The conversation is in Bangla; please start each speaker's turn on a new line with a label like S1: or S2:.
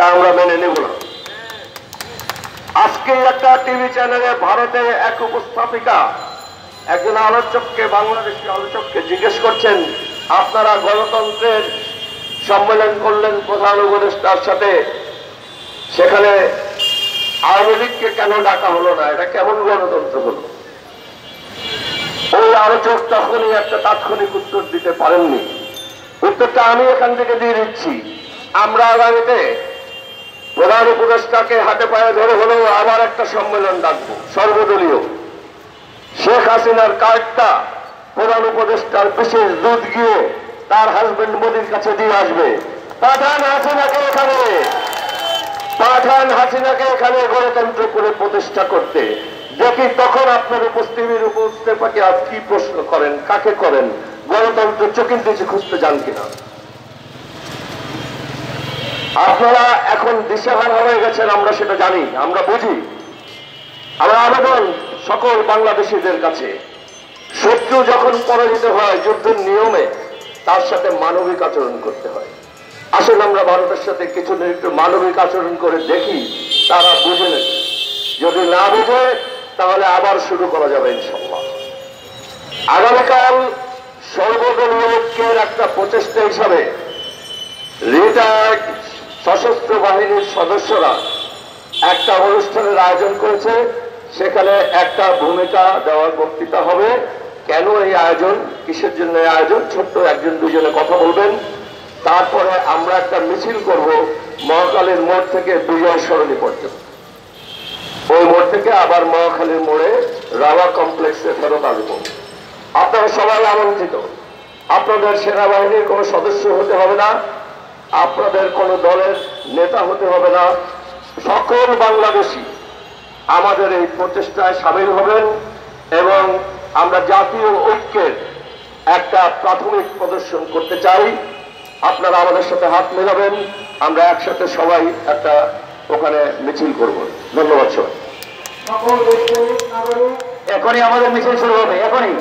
S1: তা আমরা মেনে নেব না। আজকে একটা টিভি চ্যানেলে ভারতে এক উপস্থাপিকা একজন আলোচককে, বাংলাদেশি আলোচককে জিজ্ঞেস করছেন, আপনারা গণতন্ত্রের সম্মেলন করলেন প্রধান উপদেষ্টার সাথে, সেখানে আওয়ামী লীগকে কেন ডাকা হলো না? এটা কেমন গণতন্ত্র হলো? ওই আলোচক তখনই একটা তাৎক্ষণিক উত্তর দিতে পারেননি। উত্তরটা আমি এখান থেকে দিয়ে দিচ্ছি। আমরা আগামীতে প্রধান উপদেষ্টাকে হাতে পায়ে ধরে হলেও আবার একটা সম্মেলন ডাকবো, সর্বদলীয়। শেখ হাসিনার কার্ডটা প্রধান উপদেষ্টার বিশেষ দূত গিয়ে তার হাজবেন্ড মোদির কাছে দিয়ে আসবে। পাঠান হাসিনাকে এখানে গণতন্ত্র করে প্রতিষ্ঠা করতে। দেখি তখন আপনার উপস্থিতির উপস্থাপকে আজ কি প্রশ্ন করেন, কাকে করেন, গণতন্ত্র চোখের নিচে খুঁজতে যান কিনা। আপনারা এখন দিশেহারা হয়ে গেছেন, আমরা সেটা জানি, আমরা বুঝি। আমার আবেদন সকল বাংলাদেশিদের কাছে, শত্রু যখন পরাজিত হয় যুদ্ধের নিয়মে তার সাথে মানবিক আচরণ করতে হয়। আসলে আমরা ভারতের সাথে কিছু একটু মানবিক আচরণ করে দেখি তারা বুঝে নেবে। যদি না বুঝে তাহলে আবার শুরু করা যাবে ইনশাআল্লাহ। আগামীকাল সর্বদলীয় ঐক্যের একটা প্রচেষ্টা হিসাবে রিটায়ার্ড সশস্ত্র বাহিনীর সদস্যরা একটা অনুষ্ঠানের আয়োজন করেছে। সেখানে একটা ভূমিকা দেওয়ার বক্তৃতা হবে। কেন এই আয়োজন, কিসের জন্য এই আয়োজন, ছোট্ট একজন দুজনে কথা বলবেন। তারপরে আমরা একটা মিছিল করব মহাখালীর মোড় থেকে বিজয় সরণি পর্যন্ত। ওই মোড় থেকে আবার মহাখালীর মোড়ে রাওয়া কমপ্লেক্সে ফেরত আসবো। আপনারা সবাই আমন্ত্রিত। আপনাদের সেনাবাহিনীর কোনো সদস্য হতে হবে না, আপনাদের কোনো দলের নেতা হতে হবে না। সকল বাংলাদেশি আমাদের এই প্রচেষ্টায় সামিল হবেন এবং আমরা জাতীয় ঐক্যের একটা প্রাথমিক প্রদর্শন করতে চাই। আপনারা আমাদের সাথে হাত মেলাবেন, আমরা একসাথে সবাই একটা ওখানে মিছিল করব। ধন্যবাদ সবাই। এখনই আমাদের মিছিল শুরু হবে, এখনই।